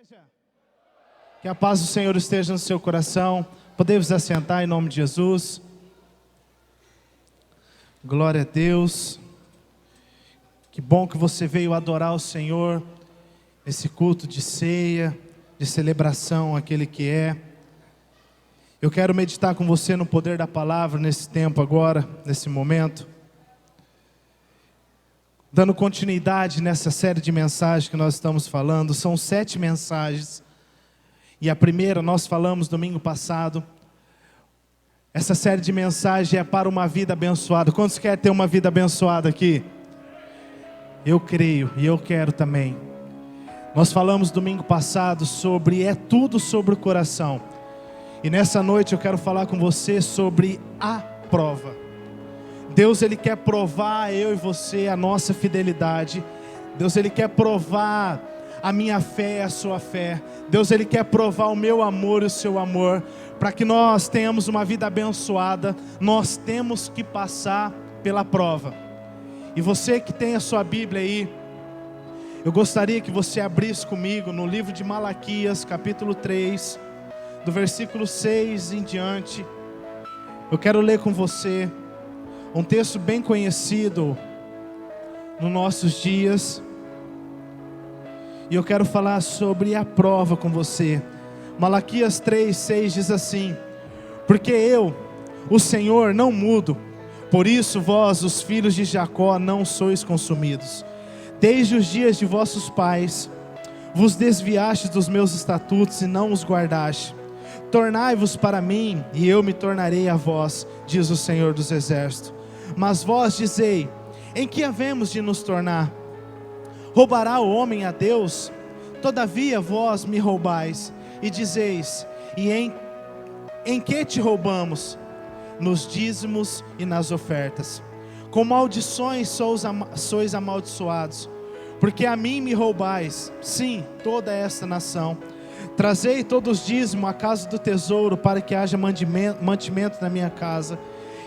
igreja. Que a paz do Senhor esteja no seu coração. Podemos assentar em nome de Jesus. Glória a Deus. Que bom que você veio adorar o Senhor nesse culto de ceia, de celebração àquele que é. Eu quero meditar com você no poder da palavra nesse tempo agora, nesse momento. Dando continuidade nessa série de mensagens que nós estamos falando. São 7 mensagens. E a primeira nós falamos domingo passado. Essa série de mensagens é para uma vida abençoada. Quantos querem ter uma vida abençoada aqui? Eu creio e eu quero também. Nós falamos domingo passado sobre tudo sobre o coração. E nessa noite eu quero falar com você sobre a prova. Deus, Ele quer provar eu e você a nossa fidelidade. Deus, Ele quer provar a minha fé e a sua fé. Deus, Ele quer provar o meu amor e o seu amor. Para que nós tenhamos uma vida abençoada, nós temos que passar pela prova. E você que tem a sua Bíblia aí, eu gostaria que você abrisse comigo no livro de Malaquias, capítulo 3, do versículo 6 em diante. Eu quero ler com você um texto bem conhecido nos nossos dias. E eu quero falar sobre a prova com você. Malaquias 3:6 diz assim: porque eu, o Senhor, não mudo. Por isso vós, os filhos de Jacó, não sois consumidos. Desde os dias de vossos pais, vos desviastes dos meus estatutos e não os guardaste. Tornai-vos para mim, e eu me tornarei a vós, diz o Senhor dos Exércitos. Mas vós dizei: em que havemos de nos tornar? Roubará o homem a Deus? Todavia vós me roubais, e dizeis: e em que te roubamos? Nos dízimos e nas ofertas. Com maldições sois amaldiçoados, porque a mim me roubais, sim, toda esta nação. Trazei todos os dízimos à casa do tesouro, para que haja mantimento na minha casa.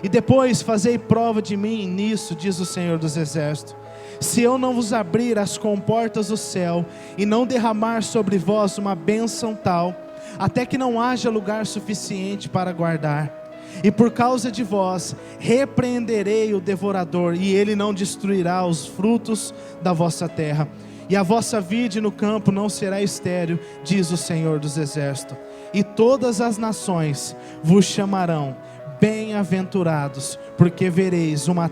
E depois fazei prova de mim nisso, diz o Senhor dos Exércitos. Se eu não vos abrir as comportas do céu, e não derramar sobre vós uma bênção tal, até que não haja lugar suficiente para guardar. E por causa de vós, repreenderei o devorador, e ele não destruirá os frutos da vossa terra. E a vossa vide no campo não será estéril, diz o Senhor dos Exércitos. E todas as nações vos chamarão bem-aventurados, porque sereis uma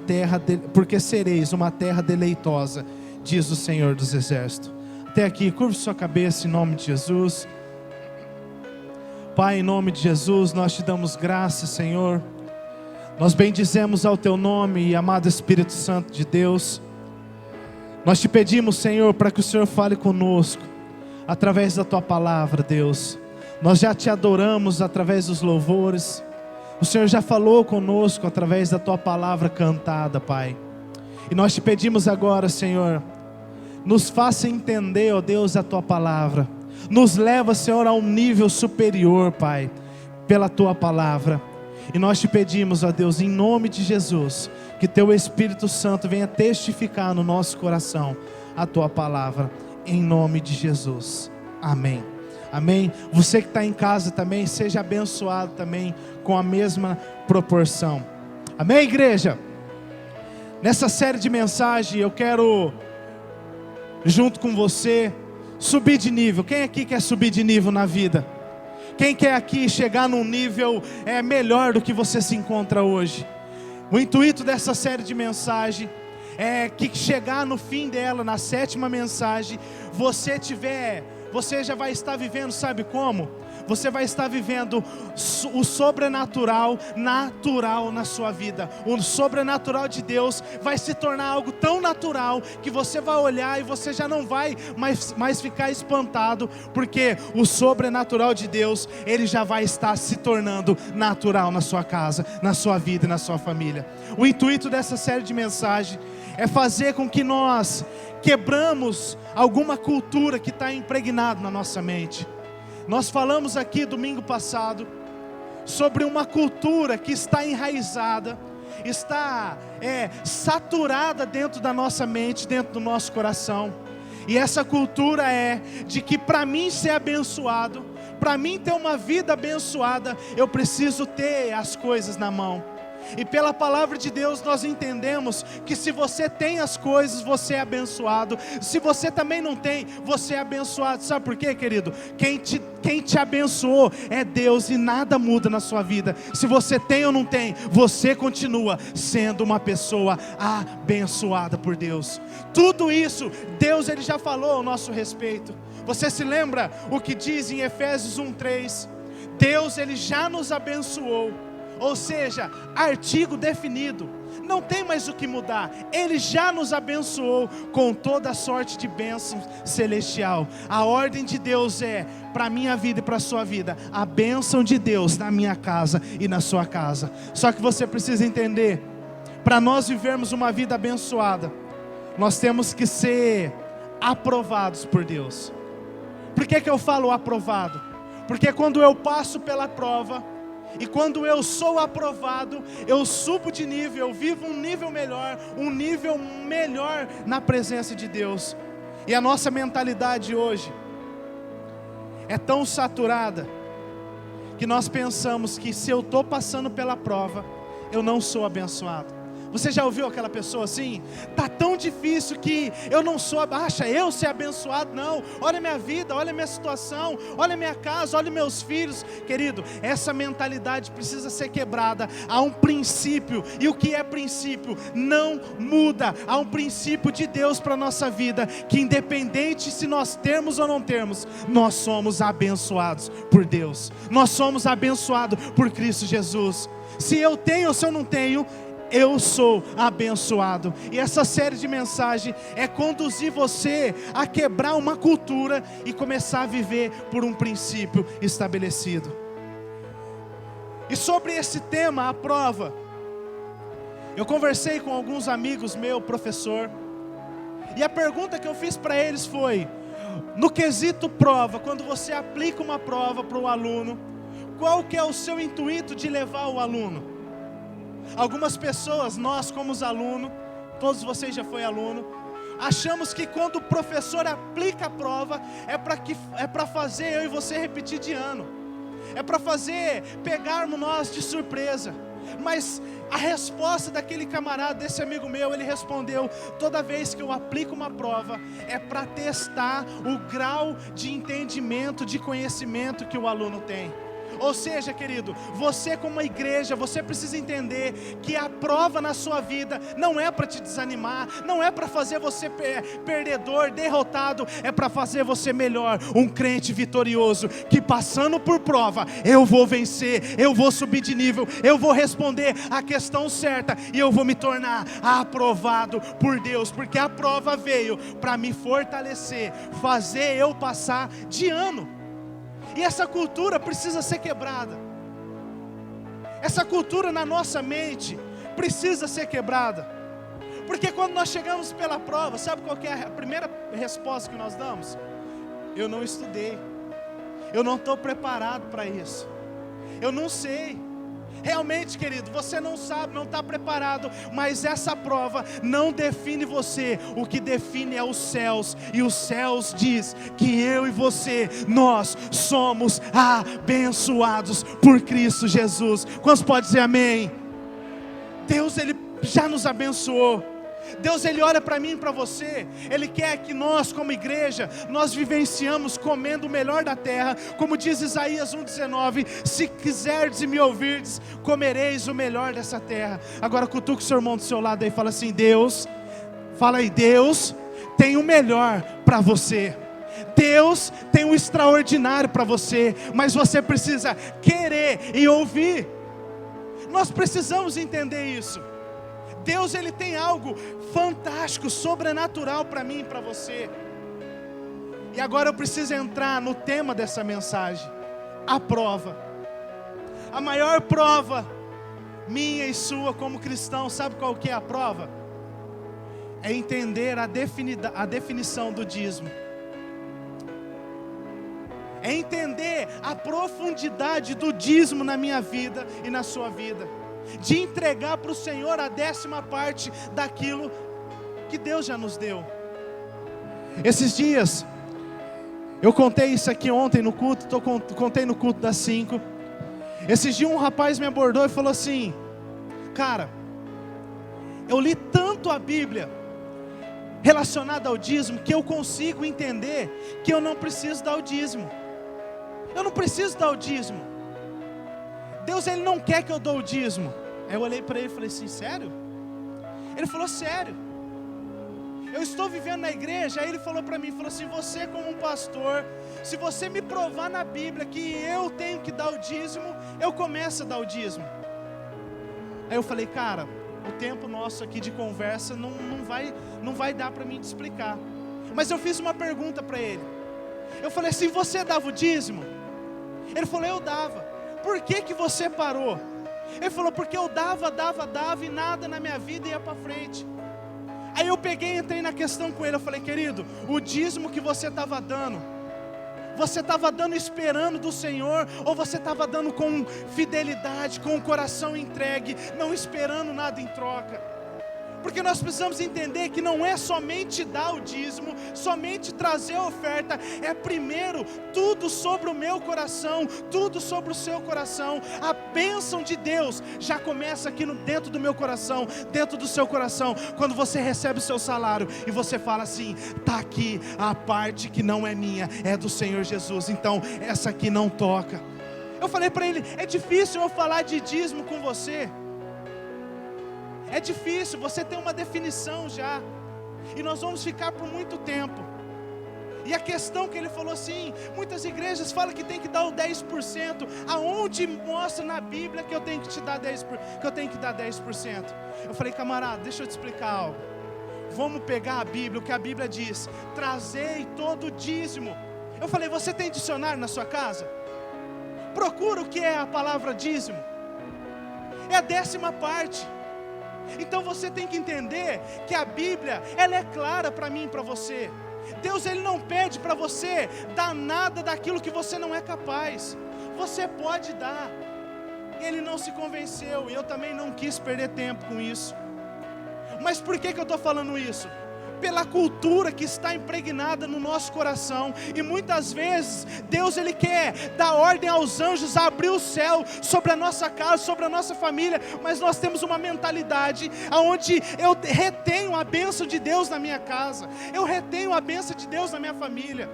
terra deleitosa, diz o Senhor dos Exércitos. Até aqui, curve sua cabeça em nome de Jesus. Pai, em nome de Jesus, nós te damos graças, Senhor. Nós bendizemos ao teu nome, amado Espírito Santo de Deus. Nós te pedimos, Senhor, para que o Senhor fale conosco, através da tua palavra, Deus. Nós já te adoramos através dos louvores. O Senhor já falou conosco através da tua palavra cantada, Pai. E nós te pedimos agora, Senhor, nos faça entender, ó Deus, a tua palavra. Nos leva, Senhor, a um nível superior, Pai, pela tua palavra. E nós te pedimos, ó Deus, em nome de Jesus, que teu Espírito Santo venha testificar no nosso coração a tua palavra, em nome de Jesus. Amém. Amém. Você que está em casa também, seja abençoado também com a mesma proporção. Amém, igreja? Nessa série de mensagens eu quero, junto com você, subir de nível. Quem aqui quer subir de nível na vida? Quem quer aqui chegar num nível melhor do que você se encontra hoje? O intuito dessa série de mensagens é que chegar no fim dela, na 7ª mensagem, você já vai estar vivendo, sabe como? Você vai estar vivendo o sobrenatural, natural na sua vida. O sobrenatural de Deus vai se tornar algo tão natural que você vai olhar e você já não vai mais ficar espantado, porque o sobrenatural de Deus, Ele já vai estar se tornando natural na sua casa, na sua vida e na sua família. O intuito dessa série de mensagens é fazer com que nós quebramos alguma cultura que está impregnada na nossa mente. Nós falamos aqui domingo passado sobre uma cultura que está enraizada, está saturada dentro da nossa mente, dentro do nosso coração. E essa cultura é de que para mim ser abençoado, para mim ter uma vida abençoada, eu preciso ter as coisas na mão. E pela palavra de Deus nós entendemos que se você tem as coisas, você é abençoado. Se você também não tem, você é abençoado. Sabe por quê, querido? Quem te abençoou é Deus, e nada muda na sua vida. Se você tem ou não tem, você continua sendo uma pessoa abençoada por Deus. Tudo isso, Deus ele já falou ao nosso respeito. Você se lembra o que diz em Efésios 1:3? Deus ele já nos abençoou. Ou seja, artigo definido, não tem mais o que mudar. Ele já nos abençoou com toda sorte de bênçãos celestial. A ordem de Deus é, para a minha vida e para a sua vida, a bênção de Deus na minha casa e na sua casa. Só que você precisa entender, para nós vivermos uma vida abençoada, nós temos que ser aprovados por Deus. Por que eu falo aprovado? Porque quando eu passo pela prova, e quando eu sou aprovado, eu subo de nível, eu vivo um nível melhor na presença de Deus. E a nossa mentalidade hoje é tão saturada, que nós pensamos que se eu estou passando pela prova, eu não sou abençoado. Você já ouviu aquela pessoa assim? Está tão difícil que eu não sou, acha eu ser abençoado? Não, olha a minha vida, olha a minha situação, olha a minha casa, olha meus filhos. Querido, essa mentalidade precisa ser quebrada. Há um princípio, e o que é princípio? Não muda. Há um princípio de Deus para a nossa vida, que independente se nós termos ou não termos, nós somos abençoados por Deus. Nós somos abençoados por Cristo Jesus. Se eu tenho ou se eu não tenho, eu sou abençoado. E essa série de mensagens é conduzir você a quebrar uma cultura e começar a viver por um princípio estabelecido. E sobre esse tema, a prova, eu conversei com alguns amigos meus, professor, e a pergunta que eu fiz para eles foi: no quesito prova, quando você aplica uma prova para o aluno, qual que é o seu intuito de levar o aluno? Algumas pessoas, nós como os alunos, todos vocês já foram aluno, achamos que quando o professor aplica a prova, é para fazer eu e você repetir de ano, é para fazer pegarmos nós de surpresa. Mas a resposta daquele camarada, desse amigo meu, ele respondeu: toda vez que eu aplico uma prova, é para testar o grau de entendimento, de conhecimento que o aluno tem. Ou seja, querido, você como uma igreja, você precisa entender que a prova na sua vida não é para te desanimar, não é para fazer você perdedor, derrotado, é para fazer você melhor, um crente vitorioso, que passando por prova, eu vou vencer, eu vou subir de nível, eu vou responder a questão certa, e eu vou me tornar aprovado por Deus, porque a prova veio para me fortalecer, fazer eu passar de ano. E essa cultura precisa ser quebrada. Essa cultura na nossa mente precisa ser quebrada. Porque quando nós chegamos pela prova, sabe qual que é a primeira resposta que nós damos? Eu não estudei. Eu não estou preparado para isso. Eu não sei. Realmente, querido, você não sabe, não está preparado, mas essa prova não define você. O que define é os céus, e os céus diz que eu e você, nós somos abençoados por Cristo Jesus. Quantos podem dizer amém? Deus, Ele já nos abençoou. Deus, Ele olha para mim e para você, Ele quer que nós como igreja, nós vivenciamos comendo o melhor da terra, como diz Isaías 1:19, se quiserdes e me ouvirdes, comereis o melhor dessa terra. Agora cutuca o seu irmão do seu lado aí e fala assim: Deus, fala aí, Deus tem o melhor para você. Deus tem o extraordinário para você, mas você precisa querer e ouvir. Nós precisamos entender isso. Deus, Ele tem algo fantástico, sobrenatural para mim e para você. E agora eu preciso entrar no tema dessa mensagem: a prova. A maior prova minha e sua como cristão, sabe qual que é a prova? É entender a definição do dízimo. É entender a profundidade do dízimo na minha vida e na sua vida. De entregar para o Senhor a 10ª parte daquilo que Deus já nos deu. Esses dias, eu contei isso aqui ontem no culto, contei no culto das 5. Esses dias um rapaz me abordou e falou assim: cara, eu li tanto a Bíblia relacionada ao dízimo, que eu consigo entender que eu não preciso dar o dízimo. Eu não preciso dar o dízimo. Deus, Ele não quer que eu dou o dízimo. Aí eu olhei para ele e falei assim: sério? Ele falou: sério. Eu estou vivendo na igreja. Aí ele falou para mim, falou assim: você como um pastor, se você me provar na Bíblia que eu tenho que dar o dízimo, eu começo a dar o dízimo. Aí eu falei: cara, o tempo nosso aqui de conversa não vai dar para mim te explicar. Mas eu fiz uma pergunta para ele. Eu falei assim: você dava o dízimo? Ele falou: eu dava. Por que você parou? Ele falou: porque eu dava e nada na minha vida ia para frente. Aí eu peguei e entrei na questão com ele. Eu falei: querido, o dízimo que você estava dando, você estava dando esperando do Senhor, ou você estava dando com fidelidade, com o coração entregue, não esperando nada em troca? Porque nós precisamos entender que não é somente dar o dízimo, somente trazer a oferta, é primeiro tudo sobre o meu coração, tudo sobre o seu coração. A bênção de Deus já começa aqui dentro do meu coração, dentro do seu coração, quando você recebe o seu salário e você fala assim: está aqui a parte que não é minha, é do Senhor Jesus, então essa aqui não toca. Eu falei para ele: é difícil eu falar de dízimo com você. É difícil, você tem uma definição já, e nós vamos ficar por muito tempo. E a questão que ele falou assim: muitas igrejas falam que tem que dar o 10%, aonde mostra na Bíblia que eu tenho que te dar 10%, que eu tenho que dar 10%? Eu falei: camarada, deixa eu te explicar algo. Vamos pegar a Bíblia, o que a Bíblia diz: trazei todo o dízimo. Eu falei: você tem dicionário na sua casa? Procura o que é a palavra dízimo. É a 10ª parte. Então você tem que entender que a Bíblia, ela é clara para mim e para você. Deus, Ele não pede para você dar nada daquilo que você não é capaz. Você pode dar. Ele não se convenceu, e eu também não quis perder tempo com isso. Mas por que eu estou falando isso? Pela cultura que está impregnada no nosso coração. E muitas vezes Deus, Ele quer dar ordem aos anjos a abrir o céu sobre a nossa casa, sobre a nossa família, mas nós temos uma mentalidade onde eu retenho a bênção de Deus na minha casa, eu retenho a bênção de Deus na minha família,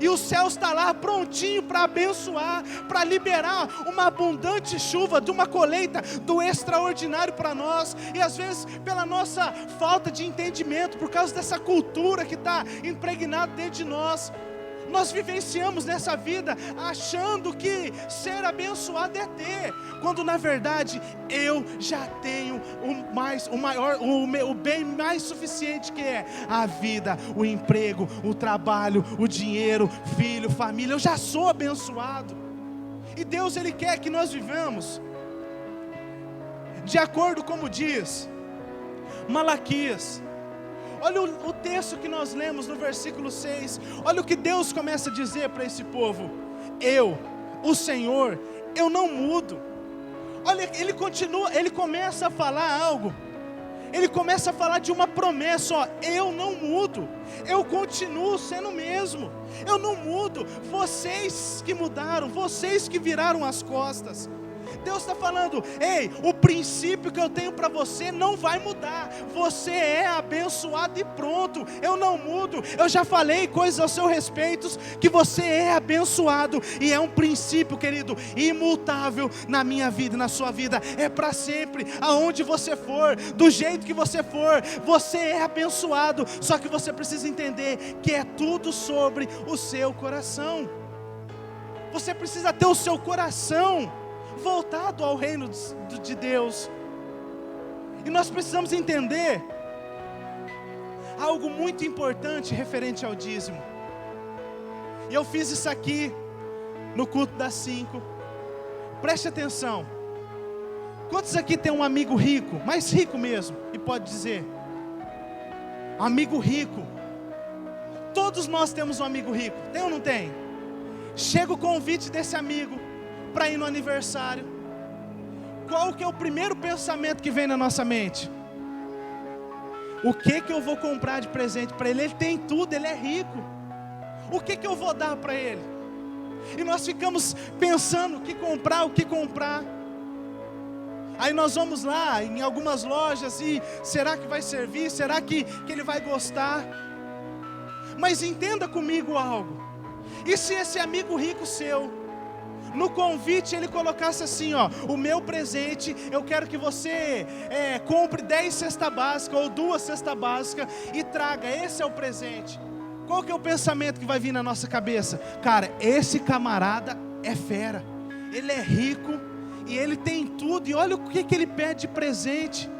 e o céu está lá prontinho para abençoar, para liberar uma abundante chuva, de uma colheita do extraordinário para nós. E às vezes, pela nossa falta de entendimento, por causa dessa cultura que está impregnada dentro de nós, nós vivenciamos nessa vida achando que ser abençoado é ter, quando na verdade eu já tenho o bem mais suficiente, que é a vida, o emprego, o trabalho, o dinheiro, filho, família. Eu já sou abençoado. E Deus, Ele quer que nós vivamos de acordo como diz Malaquias. Olha o texto que nós lemos no versículo 6. Olha o que Deus começa a dizer para esse povo: eu, o Senhor, eu não mudo. Olha, ele começa a falar algo. Ele começa a falar de uma promessa: ó, eu não mudo, eu continuo sendo o mesmo, eu não mudo. Vocês que mudaram, vocês que viraram as costas. Deus está falando: ei, o princípio que eu tenho para você não vai mudar. Você é abençoado e pronto. Eu não mudo. Eu já falei coisas ao seu respeito, que você é abençoado, e é um princípio, querido, imutável na minha vida e na sua vida. É para sempre. Aonde você for, do jeito que você for, você é abençoado. Só que você precisa entender que é tudo sobre o seu coração. Você precisa ter o seu coração voltado ao reino de Deus. E nós precisamos entender algo muito importante referente ao dízimo. E eu fiz isso aqui no culto das 5. Preste atenção. Quantos aqui tem um amigo rico, mais rico mesmo, e pode dizer? Amigo rico. Todos nós temos um amigo rico, tem ou não tem? Chega o convite desse amigo para ir no aniversário. Qual que é o primeiro pensamento que vem na nossa mente? O que eu vou comprar de presente para ele? Ele tem tudo, ele é rico. O que eu vou dar para ele? E nós ficamos pensando o que comprar. Aí nós vamos lá em algumas lojas e será que vai servir? Será que ele vai gostar? Mas entenda comigo algo. E se esse amigo rico seu, no convite ele colocasse assim, ó: o meu presente, eu quero que você compre 10 cestas básicas ou 2 cestas básicas e traga, esse é o presente. Qual que é o pensamento que vai vir na nossa cabeça? Cara, esse camarada é fera, ele é rico e ele tem tudo, e olha o que ele pede de presente.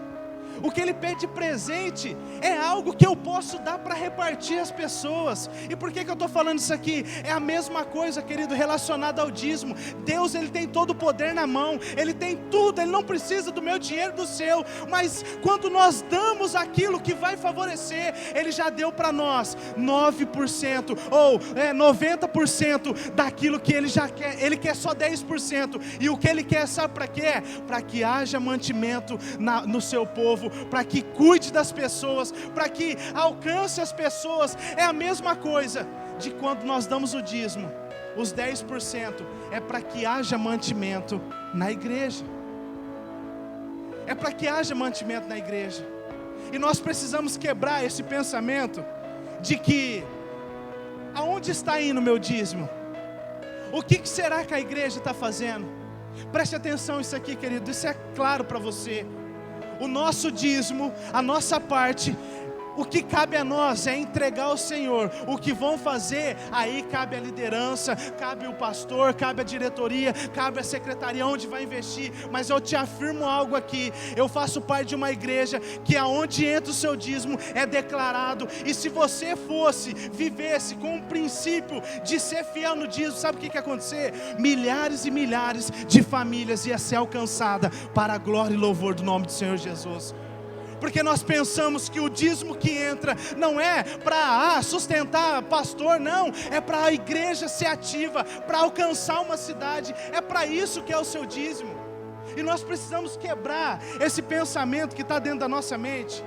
O que ele pede de presente é algo que eu posso dar para repartir às pessoas. E por que eu estou falando isso aqui? É a mesma coisa, querido, relacionada ao dízimo. Deus, ele tem todo o poder na mão, ele tem tudo, ele não precisa do meu dinheiro, do seu. Mas quando nós damos aquilo que vai favorecer, ele já deu para nós 9% ou 90% daquilo que ele já quer. Ele quer só 10%. E o que ele quer, sabe para quê? Para que haja mantimento no seu povo, para que cuide das pessoas, para que alcance as pessoas. É a mesma coisa de quando nós damos o dízimo. Os 10% é para que haja mantimento na igreja. É para que haja mantimento na igreja. E nós precisamos quebrar esse pensamento de que aonde está indo o meu dízimo? O que será que a igreja está fazendo? Preste atenção nisso aqui, querido, isso é claro para você. O nosso dízimo, a nossa parte, o que cabe a nós é entregar ao Senhor. O que vão fazer, aí cabe a liderança, cabe o pastor, cabe a diretoria, cabe a secretaria, onde vai investir. Mas eu te afirmo algo aqui: eu faço parte de uma igreja que aonde entra o seu dízimo é declarado. E se você vivesse com o princípio de ser fiel no dízimo, sabe o que ia acontecer? Milhares e milhares de famílias iam ser alcançadas para a glória e louvor do nome do Senhor Jesus. Porque nós pensamos que o dízimo que entra não é para sustentar pastor, não. É para a igreja ser ativa, para alcançar uma cidade. É para isso que é o seu dízimo. E nós precisamos quebrar esse pensamento que está dentro da nossa mente,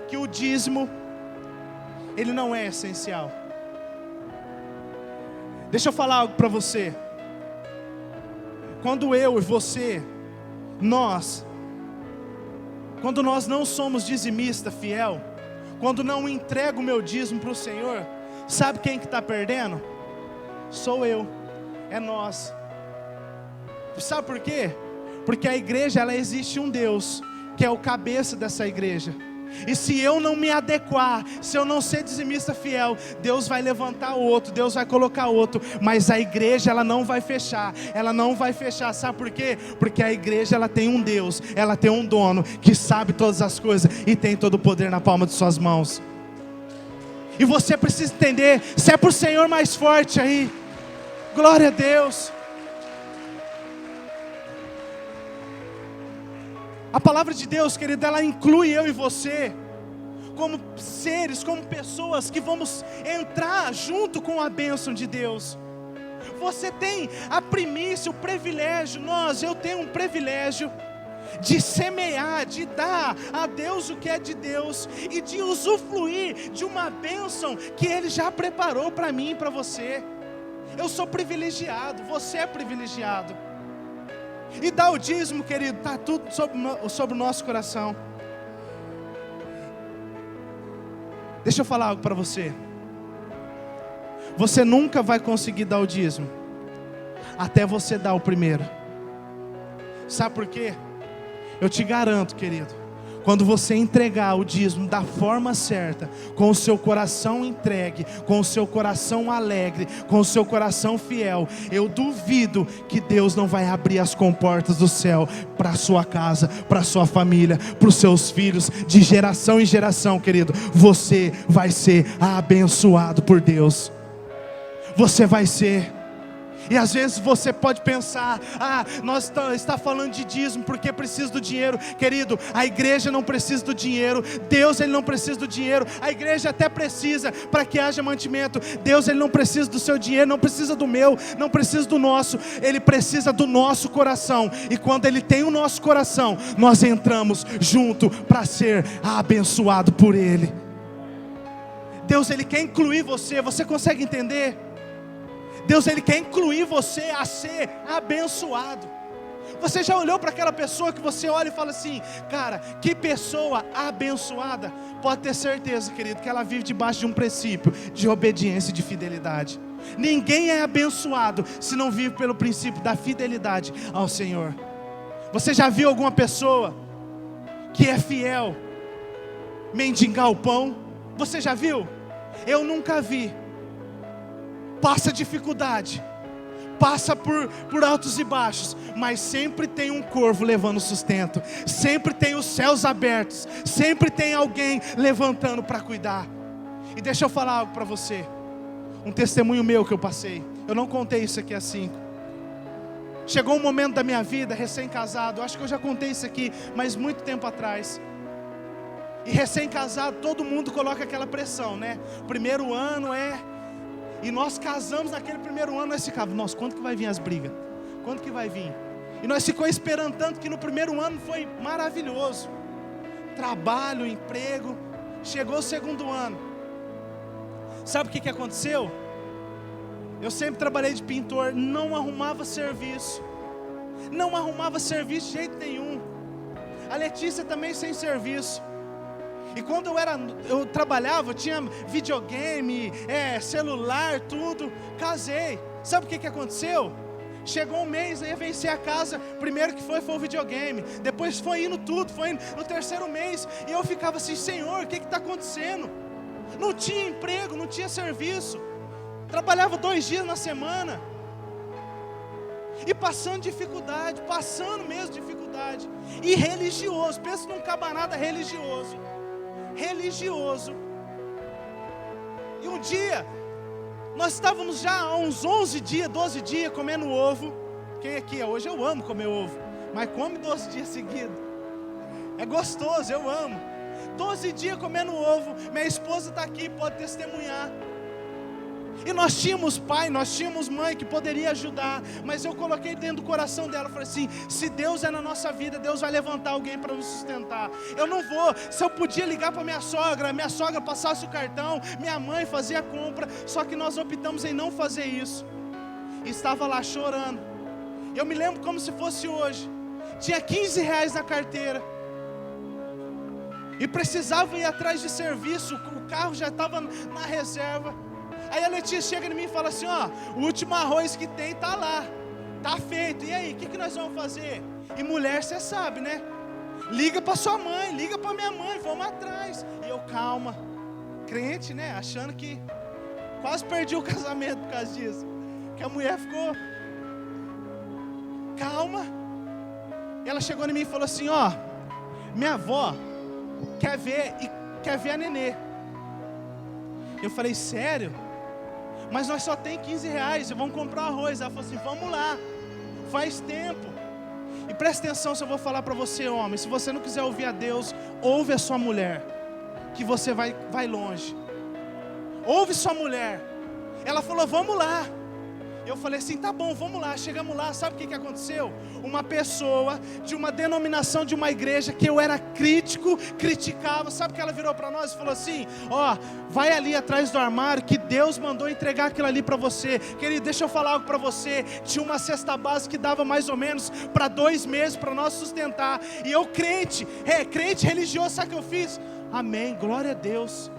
que o dízimo, ele não é essencial. Deixa eu falar algo para você. Quando eu e você, quando nós não somos dizimista fiel, quando não entrego o meu dízimo para o Senhor, sabe quem que está perdendo? Sou eu, é nós. Sabe por quê? Porque a igreja, ela existe um Deus, que é o cabeça dessa igreja. E se eu não me adequar, se eu não ser dizimista fiel, Deus vai levantar outro, Deus vai colocar outro. Mas a igreja, ela não vai fechar. Ela não vai fechar, sabe por quê? Porque a igreja, ela tem um Deus, ela tem um dono que sabe todas as coisas e tem todo o poder na palma de suas mãos. E você precisa entender, se é para o Senhor mais forte aí, glória a Deus. A palavra de Deus, querido, ela inclui eu e você como seres, como pessoas que vamos entrar junto com a bênção de Deus. Você tem a primícia, o privilégio, eu tenho um privilégio de semear, de dar a Deus o que é de Deus e de usufruir de uma bênção que Ele já preparou para mim e para você. Eu sou privilegiado, você é privilegiado. E dar o dízimo, querido, está tudo sobre o nosso coração. Deixa eu falar algo para você. Você nunca vai conseguir dar o dízimo até você dar o primeiro. Sabe por quê? Eu te garanto, querido, quando você entregar o dízimo da forma certa, com o seu coração entregue, com o seu coração alegre, com o seu coração fiel, eu duvido que Deus não vai abrir as comportas do céu para a sua casa, para a sua família, para os seus filhos, de geração em geração, querido. Você vai ser abençoado por Deus. Você vai ser. E às vezes você pode pensar, nós está falando de dízimo porque precisa do dinheiro. Querido, a igreja não precisa do dinheiro. Deus, Ele não precisa do dinheiro. A igreja até precisa para que haja mantimento. Deus, Ele não precisa do seu dinheiro, não precisa do meu, não precisa do nosso. Ele precisa do nosso coração. E quando Ele tem o nosso coração, nós entramos junto para ser abençoado por Ele. Deus, Ele quer incluir você. Você consegue entender? Deus, Ele quer incluir você a ser abençoado. Você já olhou para aquela pessoa que você olha e fala assim: cara, que pessoa abençoada? Pode ter certeza, querido, que ela vive debaixo de um princípio de obediência e de fidelidade. Ninguém é abençoado se não vive pelo princípio da fidelidade ao Senhor. Você já viu alguma pessoa que é fiel mendigar o pão? Você já viu? Eu nunca vi. Passa dificuldade, passa por altos e baixos, mas sempre tem um corvo levando sustento, sempre tem os céus abertos, sempre tem alguém levantando para cuidar. E deixa eu falar algo para você, um testemunho meu que eu passei. Eu não contei isso aqui assim. Chegou um momento da minha vida, recém-casado, acho que eu já contei isso aqui, mas muito tempo atrás. E recém-casado, todo mundo coloca aquela pressão, né? Primeiro ano E nós casamos naquele primeiro ano, nós ficávamos, nossa, quando que vai vir as brigas? Quando que vai vir? E nós ficamos esperando tanto que no primeiro ano foi maravilhoso. Trabalho, emprego. Chegou o segundo ano. Sabe o que aconteceu? Eu sempre trabalhei de pintor, não arrumava serviço. Não arrumava serviço de jeito nenhum. A Letícia também sem serviço. E quando eu trabalhava, eu tinha videogame, celular, tudo. Casei. Sabe o que aconteceu? Chegou um mês, eu ia vencer a casa. Primeiro que foi o videogame. Depois foi indo tudo, foi indo no terceiro mês. E eu ficava assim: Senhor, o que está acontecendo? Não tinha emprego, não tinha serviço. Trabalhava 2 dias na semana. E passando dificuldade, passando mesmo dificuldade. E religioso, pensa num camarada religioso. E um dia, nós estávamos já há uns 11 dias, 12 dias comendo ovo. Quem aqui? Hoje eu amo comer ovo, mas come 12 dias seguidos. É gostoso, eu amo. 12 dias comendo ovo. Minha esposa está aqui, pode testemunhar. E nós tínhamos pai, nós tínhamos mãe que poderia ajudar, mas eu coloquei dentro do coração dela, falei assim: se Deus é na nossa vida, Deus vai levantar alguém para nos sustentar. Eu não vou, se eu podia ligar para minha sogra passasse o cartão, minha mãe fazia a compra, só que nós optamos em não fazer isso. E estava lá chorando. Eu me lembro como se fosse hoje. Tinha R$15 na carteira. E precisava ir atrás de serviço, o carro já estava na reserva. Aí a Letícia chega em mim e fala assim: o último arroz que tem está lá, está feito. E aí, o que nós vamos fazer? E mulher, você sabe, né? Liga para sua mãe, liga para minha mãe, vamos atrás. E eu, calma, crente, né? Achando que quase perdi o casamento por causa disso. Que a mulher ficou, calma. E ela chegou em mim e falou assim: minha avó quer ver a nenê. Eu falei: sério? Mas nós só tem R$15, vamos comprar arroz. Ela falou assim: vamos lá, faz tempo. E presta atenção se eu vou falar para você, homem. Se você não quiser ouvir a Deus, ouve a sua mulher, que você vai longe. Ouve sua mulher. Ela falou: vamos lá. Eu falei assim: tá bom, vamos lá. Chegamos lá, sabe o que aconteceu? Uma pessoa de uma denominação de uma igreja que eu era crítico, criticava. Sabe o que ela virou para nós e falou assim: vai ali atrás do armário que Deus mandou entregar aquilo ali para você. Querido, deixa eu falar algo para você. Tinha uma cesta básica que dava mais ou menos para 2 meses para nós sustentar. E eu crente religioso, sabe o que eu fiz? Amém, glória a Deus.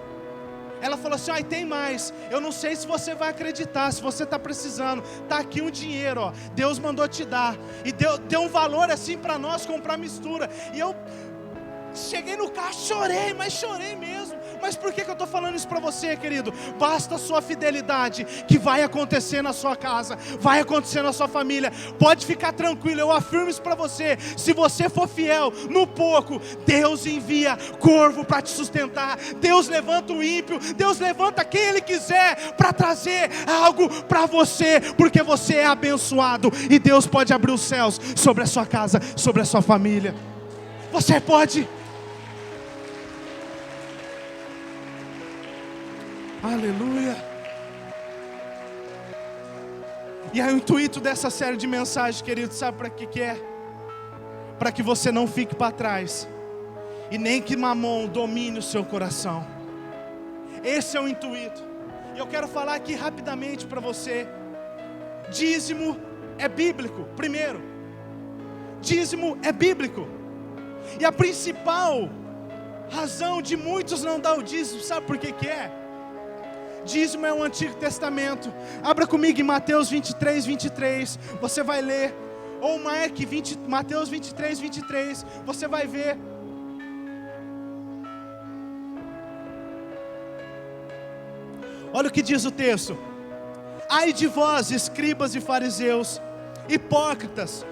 Ela falou assim: tem mais, eu não sei se você vai acreditar, se você está precisando, está aqui um dinheiro, Deus mandou te dar. E deu um valor assim para nós comprar mistura. E eu cheguei no carro, chorei, mas chorei mesmo. Mas por que eu estou falando isso para você, querido? Basta a sua fidelidade, que vai acontecer na sua casa, vai acontecer na sua família. Pode ficar tranquilo, eu afirmo isso para você. Se você for fiel no pouco, Deus envia corvo para te sustentar. Deus levanta o ímpio, Deus levanta quem Ele quiser para trazer algo para você, porque você é abençoado e Deus pode abrir os céus sobre a sua casa, sobre a sua família. Você pode. Aleluia. E aí o intuito dessa série de mensagens, querido, sabe para que é? Para que você não fique para trás, e nem que Mamon domine o seu coração. Esse é o intuito. E eu quero falar aqui rapidamente para você. Dízimo é bíblico, primeiro. Dízimo é bíblico. E a principal razão de muitos não dar o dízimo, sabe por que é? Dízimo é o Antigo Testamento. Abra comigo em Mateus 23, 23. Você vai ler. Ou marque Mateus 23, 23. Você vai ver. Olha o que diz o texto. Ai de vós, escribas e fariseus, hipócritas,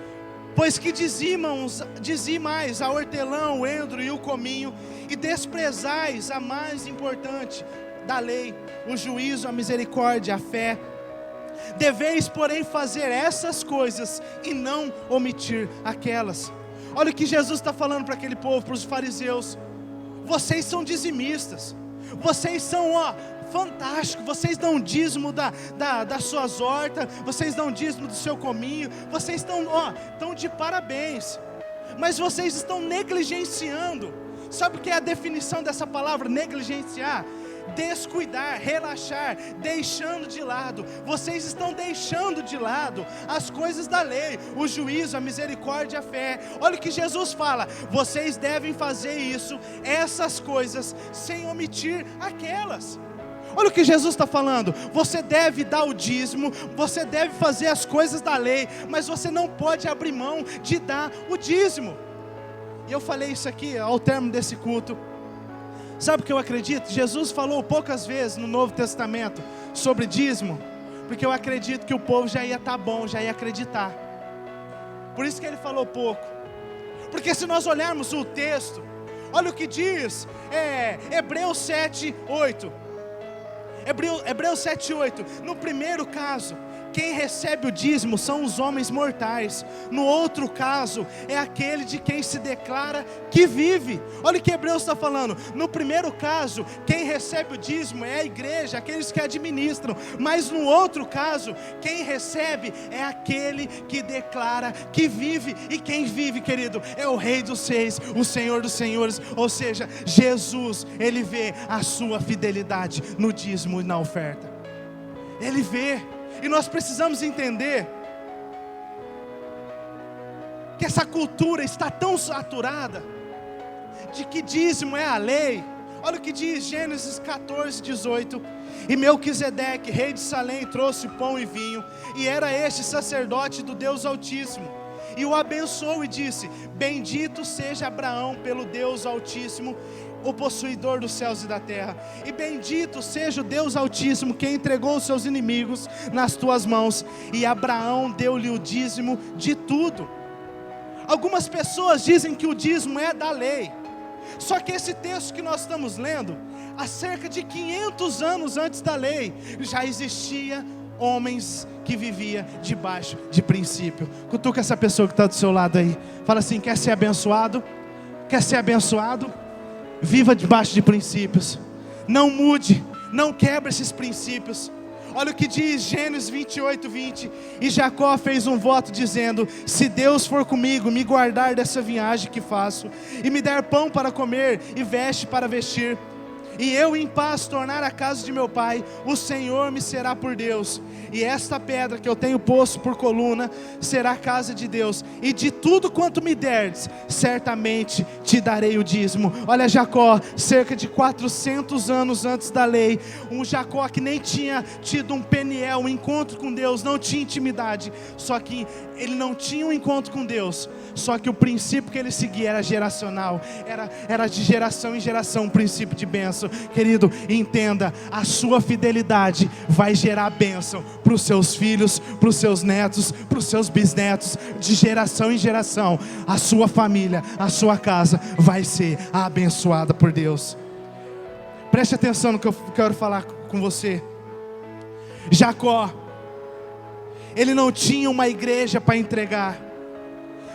pois que dizimais a hortelã, o endro e o cominho, e desprezais a mais importante da lei, o juízo, a misericórdia, a fé. Deveis, porém, fazer essas coisas e não omitir aquelas. Olha o que Jesus está falando para aquele povo, para os fariseus. Vocês são dizimistas, vocês são fantástico, vocês dão dízimo das suas hortas, vocês dão dízimo do seu cominho, vocês estão de parabéns, mas vocês estão negligenciando. Sabe o que é a definição dessa palavra, negligenciar? Descuidar, relaxar, deixando de lado. Vocês estão deixando de lado as coisas da lei, o juízo, a misericórdia, a fé. Olha o que Jesus fala: vocês devem fazer isso, essas coisas, sem omitir aquelas. Olha o que Jesus está falando. Você deve dar o dízimo, você deve fazer as coisas da lei, mas você não pode abrir mão de dar o dízimo. E eu falei isso aqui ao término desse culto. Sabe o que eu acredito? Jesus falou poucas vezes no Novo Testamento sobre dízimo, porque eu acredito que o povo já ia estar bom, já ia acreditar. Por isso que ele falou pouco. Porque se nós olharmos o texto, olha o que diz Hebreus 7:8. Hebreus 7:8. No primeiro caso, quem recebe o dízimo são os homens mortais. No outro caso, é aquele de quem se declara que vive. Olha o que Hebreus está falando. No primeiro caso, quem recebe o dízimo é a igreja, aqueles que administram. Mas no outro caso, quem recebe é aquele que declara que vive. E quem vive, querido, é o Rei dos Reis, o Senhor dos Senhores. Ou seja, Jesus, Ele vê a sua fidelidade no dízimo e na oferta. Ele vê. E nós precisamos entender que essa cultura está tão saturada de que dízimo é a lei. Olha o que diz Gênesis 14:18. E Melquisedeque, rei de Salém, trouxe pão e vinho, e era este sacerdote do Deus Altíssimo, e o abençoou e disse: bendito seja Abraão pelo Deus Altíssimo, o possuidor dos céus e da terra, e bendito seja o Deus Altíssimo, que entregou os seus inimigos nas tuas mãos. E Abraão deu-lhe o dízimo de tudo. Algumas pessoas dizem que o dízimo é da lei, só que esse texto que nós estamos lendo, há cerca de 500 anos antes da lei, já existia homens que viviam debaixo de princípio. Cutuca essa pessoa que está do seu lado aí, fala assim: quer ser abençoado? Quer ser abençoado? Viva debaixo de princípios. Não mude, não quebre esses princípios. Olha o que diz Gênesis 28:20. E Jacó fez um voto dizendo: se Deus for comigo, me guardar dessa viagem que faço, e me der pão para comer e veste para vestir, e eu em paz tornar a casa de meu pai, o Senhor me será por Deus, e esta pedra que eu tenho posto por coluna será a casa de Deus, e de tudo quanto me derdes, certamente te darei o dízimo. Olha Jacó, cerca de 400 anos antes da lei, um Jacó que nem tinha tido um Peniel, um encontro com Deus, não tinha intimidade, só que ele não tinha um encontro com Deus, só que o princípio que ele seguia era geracional, era de geração em geração, um princípio de bênção. querido, entenda, a sua fidelidade vai gerar bênção para os seus filhos, para os seus netos, para os seus bisnetos, de geração em geração. A sua família, a sua casa vai ser abençoada por Deus. Preste atenção no que eu quero falar com você. Jacó, ele não tinha uma igreja para entregar,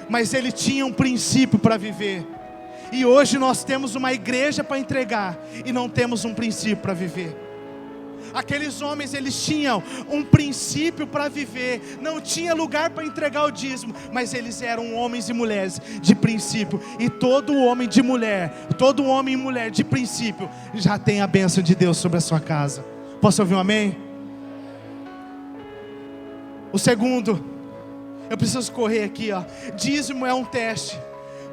mas ele tinha um princípio para viver. E hoje nós temos uma igreja para entregar e não temos um princípio para viver. Aqueles homens, eles tinham um princípio para viver, não tinha lugar para entregar o dízimo, mas eles eram homens e mulheres de princípio. E todo homem e mulher de princípio já tem a bênção de Deus sobre a sua casa. Posso ouvir um amém? O segundo, eu preciso correr aqui, dízimo é um teste.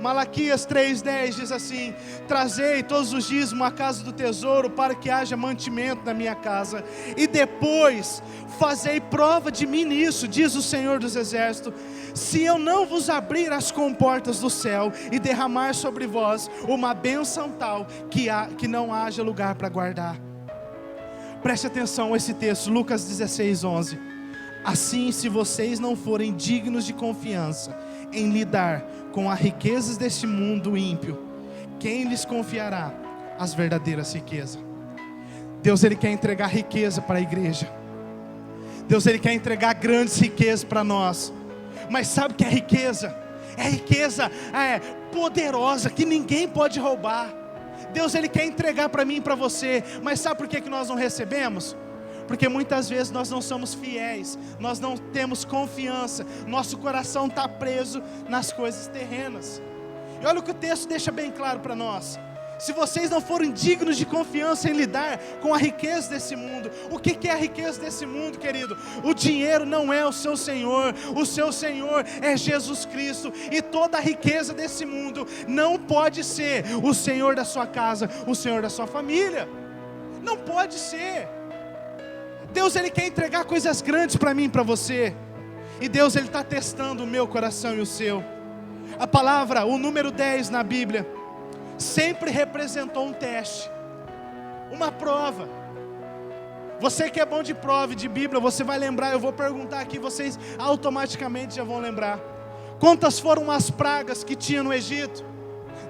Malaquias 3:10 diz assim: trazei todos os dízimos à casa do tesouro, para que haja mantimento na minha casa, e depois fazei prova de mim nisso, diz o Senhor dos Exércitos, se eu não vos abrir as comportas do céu, e derramar sobre vós uma bênção tal, que não haja lugar para guardar. Preste atenção a esse texto, Lucas 16:11. Assim, se vocês não forem dignos de confiança em lidar com as riquezas deste mundo ímpio, quem lhes confiará as verdadeiras riquezas? Deus, Ele quer entregar riqueza para a igreja. Deus, Ele quer entregar grandes riquezas para nós. Mas sabe o que é riqueza? É riqueza poderosa, que ninguém pode roubar. Deus, Ele quer entregar para mim e para você. Mas sabe por que nós não recebemos? Porque muitas vezes nós não somos fiéis, nós não temos confiança, nosso coração está preso nas coisas terrenas. E olha o que o texto deixa bem claro para nós: se vocês não forem dignos de confiança em lidar com a riqueza desse mundo. O que é a riqueza desse mundo, querido? O dinheiro não é o seu Senhor é Jesus Cristo. E toda a riqueza desse mundo não pode ser o Senhor da sua casa, o Senhor da sua família. Não pode ser. Deus, Ele quer entregar coisas grandes para mim e para você. E Deus, Ele está testando o meu coração e o seu. A palavra, o número 10 na Bíblia, sempre representou um teste, uma prova. Você que é bom de prova e de Bíblia, você vai lembrar. Eu vou perguntar aqui, vocês automaticamente já vão lembrar. Quantas foram as pragas que tinha no Egito?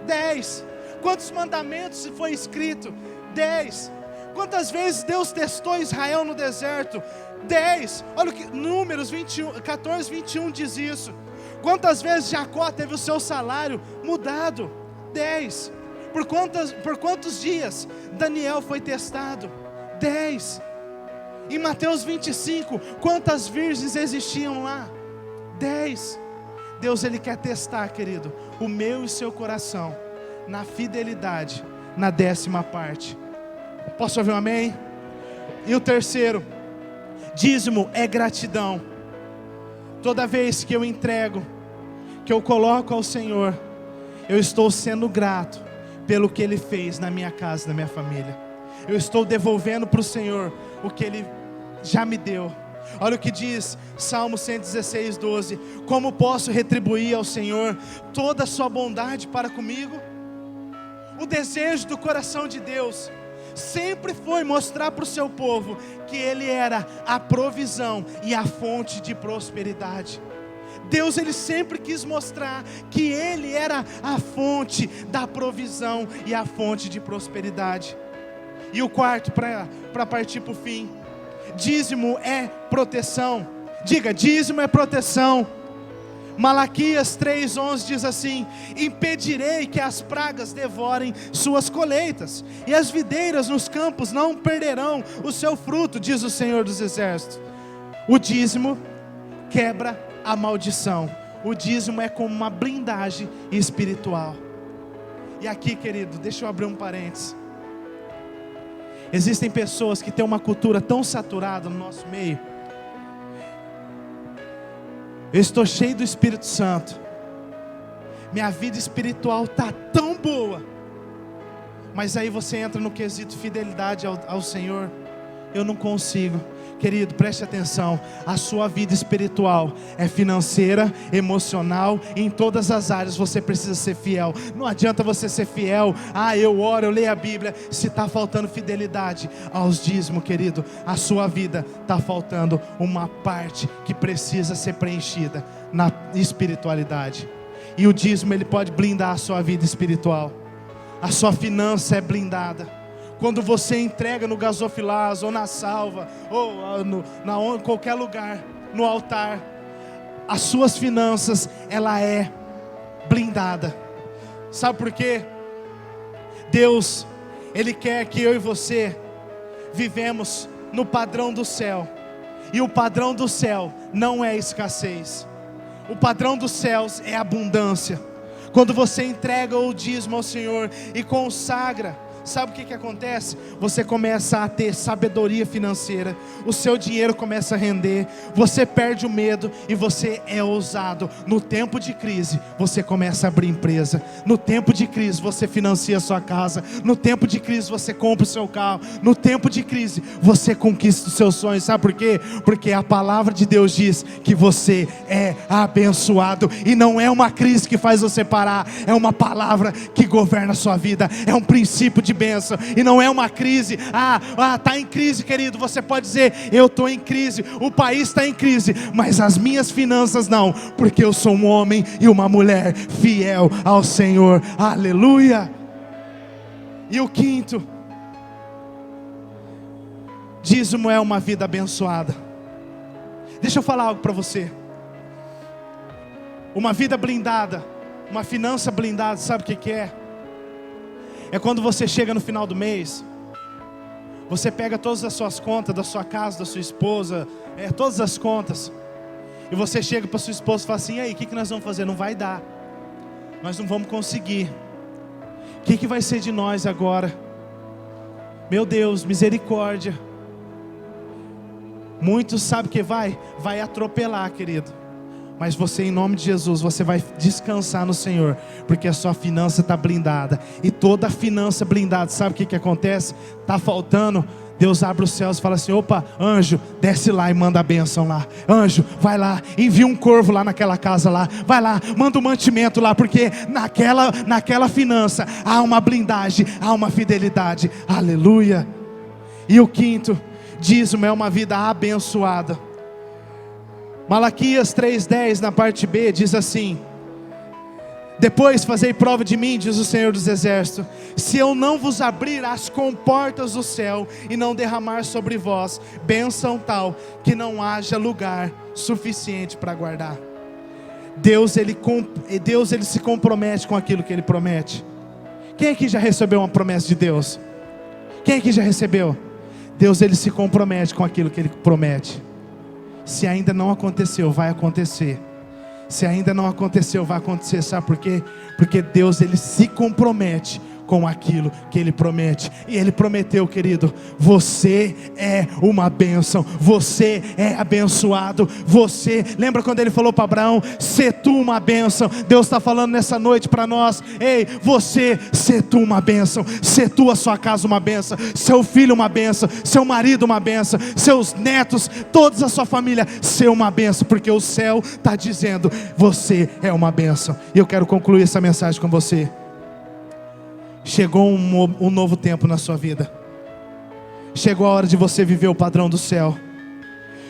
10. Quantos mandamentos foi escrito? 10. Quantas vezes Deus testou Israel no deserto? 10. Olha o que Números 14:21 diz isso. Quantas vezes Jacó teve o seu salário mudado? 10. Por quantos dias Daniel foi testado? 10. Em Mateus 25, quantas virgens existiam lá? 10. Deus, Ele quer testar, querido, o meu e seu coração na fidelidade, na 10ª parte. Posso ouvir um amém? E o terceiro, dízimo é gratidão. Toda vez que eu entrego, que eu coloco ao Senhor, eu estou sendo grato pelo que Ele fez na minha casa, na minha família. Eu estou devolvendo para o Senhor o que Ele já me deu. Olha o que diz Salmo 116:12. Como posso retribuir ao Senhor toda a sua bondade para comigo? O desejo do coração de Deus sempre foi mostrar para o seu povo que Ele era a provisão e a fonte de prosperidade. Deus, Ele sempre quis mostrar que Ele era a fonte da provisão e a fonte de prosperidade. E o quarto, para partir para o fim, dízimo é proteção. Diga, dízimo é proteção. Malaquias 3:11 diz assim: impedirei que as pragas devorem suas colheitas, e as videiras nos campos não perderão o seu fruto, diz o Senhor dos Exércitos. O dízimo quebra a maldição. O dízimo é como uma blindagem espiritual. E aqui, querido, deixa eu abrir um parênteses. Existem pessoas que têm uma cultura tão saturada no nosso meio. Eu estou cheio do Espírito Santo, minha vida espiritual está tão boa, mas aí você entra no quesito fidelidade ao Senhor. Eu não consigo. Querido, preste atenção, a sua vida espiritual é financeira, emocional, em todas as áreas você precisa ser fiel. Não adianta você ser fiel, eu oro, eu leio a Bíblia, se está faltando fidelidade aos dízimos, querido, a sua vida está faltando uma parte que precisa ser preenchida na espiritualidade. E o dízimo, ele pode blindar a sua vida espiritual. A sua finança é blindada. Quando você entrega no gasofilazo, ou na salva, ou em qualquer lugar, no altar, as suas finanças, ela é blindada. Sabe por quê? Deus, Ele quer que eu e você vivemos no padrão do céu. E o padrão do céu não é escassez. O padrão dos céus é abundância. Quando você entrega o dízimo ao Senhor e consagra, sabe o que acontece? Você começa a ter sabedoria financeira, o seu dinheiro começa a render, você perde o medo e você é ousado. No tempo de crise, você começa a abrir empresa. No tempo de crise, você financia a sua casa. No tempo de crise, você compra o seu carro. No tempo de crise, você conquista os seus sonhos. Sabe por quê? Porque a palavra de Deus diz que você é abençoado. E não é uma crise que faz você parar, é uma palavra que governa a sua vida. É um princípio de bênção, e não é uma crise. Está em crise, querido, você pode dizer, eu estou em crise, o país está em crise, mas as minhas finanças não, porque eu sou um homem e uma mulher fiel ao Senhor, aleluia. E o quinto, dízimo é uma vida abençoada. Deixa eu falar algo para você. Uma vida blindada, uma finança blindada, sabe o que é? É quando você chega no final do mês, você pega todas as suas contas, da sua casa, da sua esposa, todas as contas, e você chega para sua esposa e fala assim, e aí, o que nós vamos fazer? Não vai dar, nós não vamos conseguir, o que vai ser de nós agora? Meu Deus, misericórdia. Muitos sabem que vai atropelar, querido. Mas você, em nome de Jesus, você vai descansar no Senhor, porque a sua finança está blindada. E toda a finança blindada, sabe o que acontece? Está faltando, Deus abre os céus e fala assim, opa, anjo, desce lá e manda a bênção lá. Anjo, vai lá, envia um corvo lá naquela casa lá. Vai lá, manda um mantimento lá, porque naquela finança há uma blindagem, há uma fidelidade. Aleluia. E o quinto, dízimo é uma vida abençoada. Malaquias 3:10 na parte B diz assim, depois fazei prova de mim, diz o Senhor dos Exércitos, se eu não vos abrir as comportas do céu e não derramar sobre vós bênção tal, que não haja lugar suficiente para guardar. Deus ele se compromete com aquilo que Ele promete. Quem aqui já recebeu uma promessa de Deus? Quem aqui já recebeu? Deus ele se compromete com aquilo que Ele promete. Se ainda não aconteceu, vai acontecer. Se ainda não aconteceu, vai acontecer. Sabe por quê? Porque Deus ele se compromete com aquilo que Ele promete. E Ele prometeu, querido, você é uma bênção, você é abençoado. Você, lembra quando Ele falou para Abraão, sê tu uma bênção? Deus está falando nessa noite para nós, ei, você, sê tu uma bênção, sê tu a sua casa uma bênção, seu filho uma bênção, seu marido uma bênção, seus netos, toda a sua família, ser uma bênção, porque o céu está dizendo, você é uma bênção. E eu quero concluir essa mensagem com você. Chegou um novo tempo na sua vida. Chegou a hora de você viver o padrão do céu.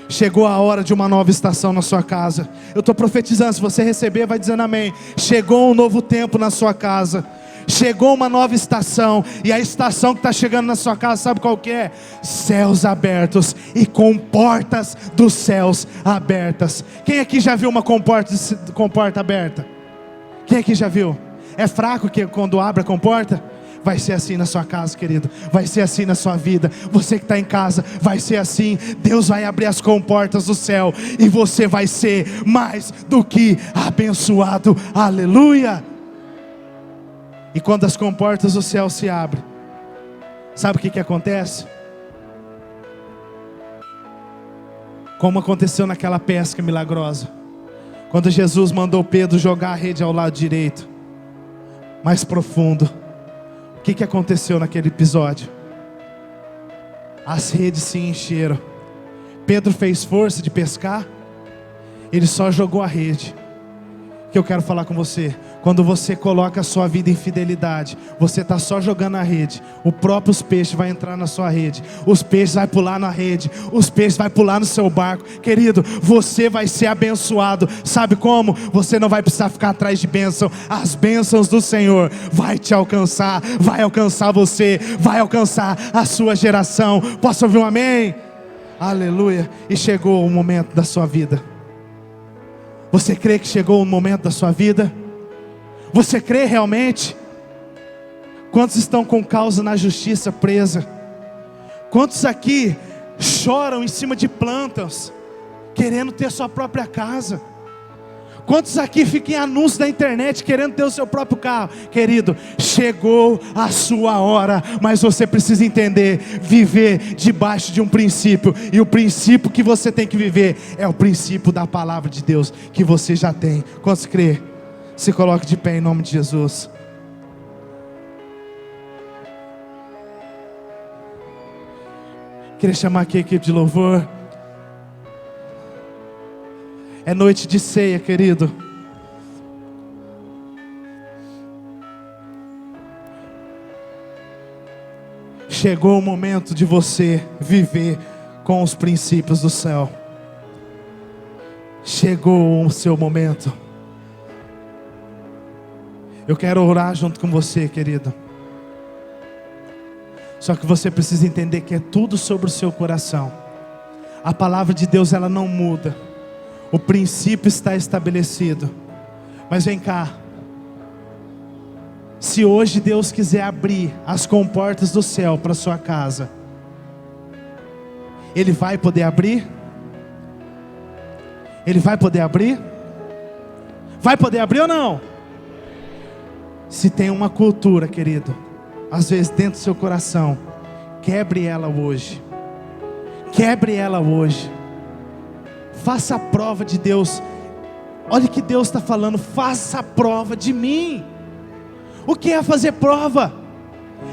Chegou a hora de uma nova estação na sua casa. Eu estou profetizando, se você receber vai dizendo amém. Chegou um novo tempo na sua casa. Chegou uma nova estação. E a estação que está chegando na sua casa, sabe qual que é? Céus abertos e comportas dos céus abertas. Quem aqui já viu uma comporta aberta? Quem aqui já viu? É fraco que quando abre a comporta? Vai ser assim na sua casa, querido. Vai ser assim na sua vida. Você que está em casa, vai ser assim. Deus vai abrir as comportas do céu e você vai ser mais do que abençoado. Aleluia. E quando as comportas do céu se abrem, sabe o que acontece? Como aconteceu naquela pesca milagrosa, quando Jesus mandou Pedro jogar a rede ao lado direito, mais profundo. O que aconteceu naquele episódio? As redes se encheram. Pedro fez força de pescar, ele só jogou a rede. Que eu quero falar com você: quando você coloca a sua vida em fidelidade, você está só jogando a rede, os próprios peixes vão entrar na sua rede, os peixes vão pular na rede, os peixes vão pular no seu barco. Querido, você vai ser abençoado. Sabe como? Você não vai precisar ficar atrás de bênção. As bênçãos do Senhor vai te alcançar, vai alcançar você, vai alcançar a sua geração. Posso ouvir um amém? Aleluia. E chegou o momento da sua vida. Você crê que chegou o momento da sua vida? Você crê realmente? Quantos estão com causa na justiça presa? Quantos aqui choram em cima de plantas, querendo ter sua própria casa? Quantos aqui ficam em anúncios da internet, querendo ter o seu próprio carro? Querido, chegou a sua hora, mas você precisa entender, viver debaixo de um princípio. E o princípio que você tem que viver é o princípio da palavra de Deus, que você já tem. Quantos crê? Se coloque de pé em nome de Jesus. Queria chamar aqui a equipe de louvor. É noite de ceia, querido. Chegou o momento de você viver com os princípios do céu. Chegou o seu momento. Eu quero orar junto com você, querido. Só que você precisa entender que é tudo sobre o seu coração. A palavra de Deus, ela não muda. O princípio está estabelecido. Mas vem cá. Se hoje Deus quiser abrir as comportas do céu para sua casa, Ele vai poder abrir? Ele vai poder abrir? Vai poder abrir ou não? Se tem uma cultura, querido, às vezes dentro do seu coração, quebre ela hoje. Quebre ela hoje. Faça a prova de Deus. Olha o que Deus está falando: faça a prova de mim. O que é fazer prova?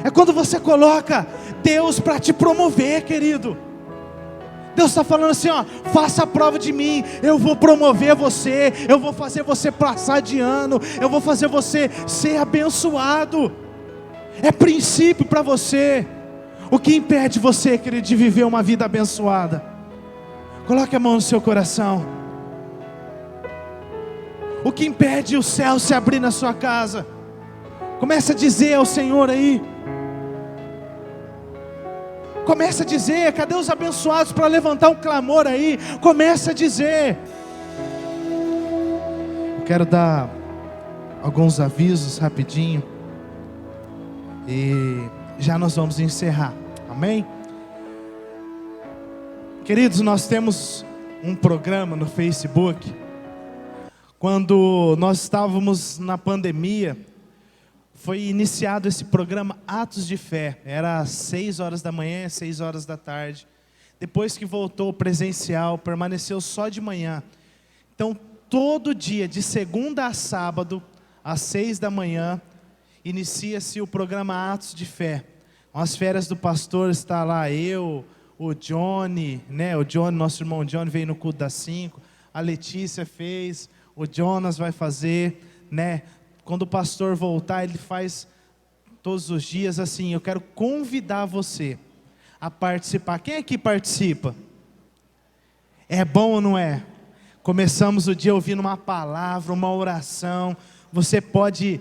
É quando você coloca Deus para te promover, querido. Deus está falando assim, ó: faça a prova de mim. Eu vou promover você. Eu vou fazer você passar de ano. Eu vou fazer você ser abençoado. É princípio para você. O que impede você, querido, de viver uma vida abençoada? Coloque a mão no seu coração. O que impede o céu se abrir na sua casa? Comece a dizer ao Senhor aí. Comece a dizer. Cadê os abençoados para levantar um clamor aí? Comece a dizer. Eu quero dar alguns avisos rapidinho. E já nós vamos encerrar. Amém? Queridos, nós temos um programa no Facebook. Quando nós estávamos na pandemia, foi iniciado esse programa Atos de Fé. Era às 6 horas da manhã, 6 horas da tarde. Depois que voltou presencial, permaneceu só de manhã. Então, todo dia, de segunda a sábado, às 6 da manhã, inicia-se o programa Atos de Fé. As férias do pastor está lá, eu, o Johnny, né? O Johnny, nosso irmão Johnny, veio no culto das 5. A Letícia fez, o Jonas vai fazer, né? Quando o pastor voltar, ele faz todos os dias assim. Eu quero convidar você a participar. Quem aqui participa? É bom ou não é? Começamos o dia ouvindo uma palavra, uma oração. Você pode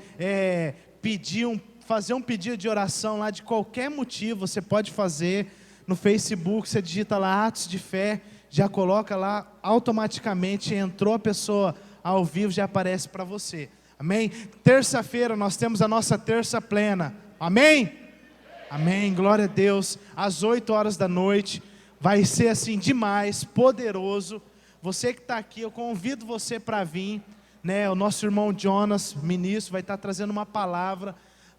fazer um pedido de oração lá de qualquer motivo. Você pode fazer no Facebook. Você digita lá Atos de Fé, já coloca lá, automaticamente entrou a pessoa ao vivo, já aparece para você. Amém? Terça-feira nós temos a nossa terça plena. Amém? Amém, glória a Deus. Às 8 horas da noite. Vai ser assim demais, poderoso. Você que está aqui, eu convido você para vir, né? O nosso irmão Jonas, ministro, vai estar trazendo uma palavra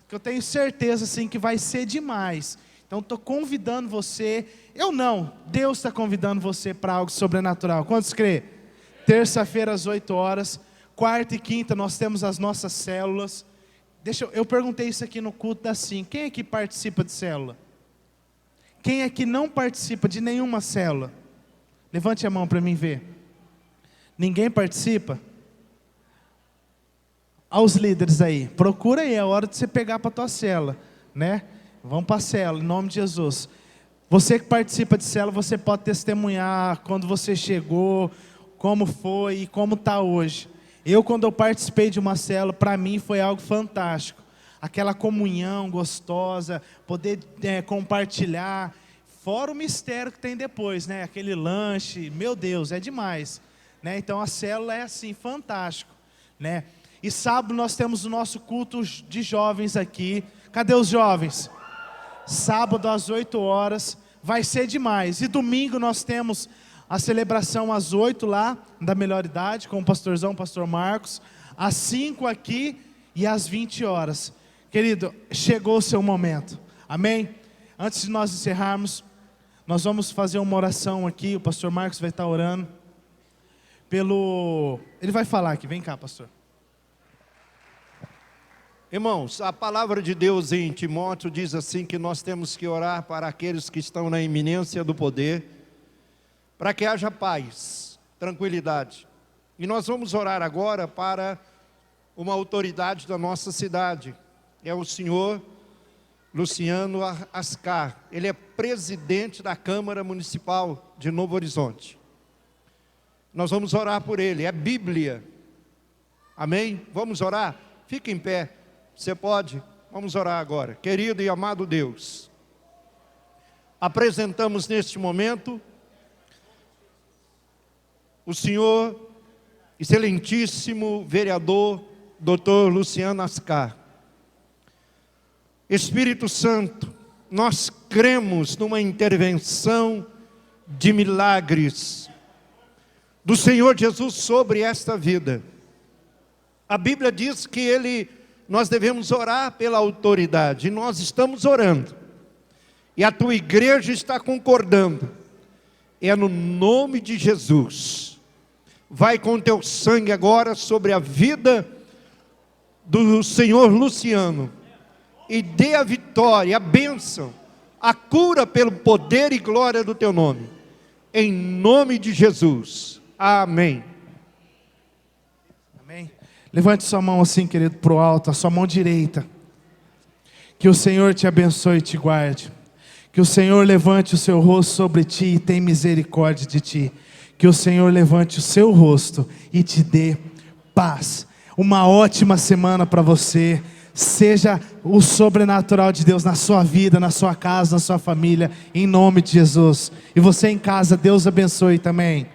que eu tenho certeza assim, que vai ser demais. Então estou convidando você. Eu não, Deus está convidando você para algo sobrenatural. Quantos crê? Terça-feira às 8 horas. Quarta e quinta nós temos as nossas células. Eu perguntei isso aqui no culto da 5. Quem é que participa de célula? Quem é que não participa de nenhuma célula? Levante a mão para mim ver. Ninguém participa? Aos líderes aí, procura aí, é hora de você pegar para a tua célula, né? Vamos para a célula, em nome de Jesus. Você que participa de célula, você pode testemunhar quando você chegou, como foi e como está hoje. Quando eu participei de uma célula, para mim foi algo fantástico. Aquela comunhão gostosa, poder compartilhar, fora o mistério que tem depois, né? Aquele lanche, meu Deus, é demais, né? Então a célula é assim, fantástico, né? E sábado nós temos o nosso culto de jovens aqui. Cadê os jovens? Sábado às 8 horas, vai ser demais. E domingo nós temos a celebração às 8 lá, da melhor idade, com o pastorzão, o pastor Marcos. Às 5 aqui e às 20 horas. Querido, chegou o seu momento. Amém? Antes de nós encerrarmos, nós vamos fazer uma oração aqui. O pastor Marcos vai estar orando. Ele vai falar aqui, vem cá, pastor. Irmãos, a palavra de Deus em Timóteo diz assim que nós temos que orar para aqueles que estão na iminência do poder, para que haja paz, tranquilidade. E nós vamos orar agora para uma autoridade da nossa cidade, é o senhor Luciano Ascar. Ele é presidente da Câmara Municipal de Novo Horizonte. Nós vamos orar por ele, é Bíblia. Amém? Vamos orar? Fique em pé. Você pode? Vamos orar agora. Querido e amado Deus, apresentamos neste momento o senhor excelentíssimo vereador Dr. Luciano Ascar. Espírito Santo, nós cremos numa intervenção de milagres do Senhor Jesus sobre esta vida. A Bíblia diz que nós devemos orar pela autoridade, e nós estamos orando, e a tua igreja está concordando. É no nome de Jesus. Vai com teu sangue agora sobre a vida do Senhor Luciano, e dê a vitória, a bênção, a cura pelo poder e glória do teu nome, em nome de Jesus, amém. Amém. Levante sua mão assim, querido, para o alto, a sua mão direita. Que o Senhor te abençoe e te guarde. Que o Senhor levante o seu rosto sobre ti e tenha misericórdia de ti. Que o Senhor levante o seu rosto e te dê paz. Uma ótima semana para você. Seja o sobrenatural de Deus na sua vida, na sua casa, na sua família, em nome de Jesus. E você em casa, Deus abençoe também.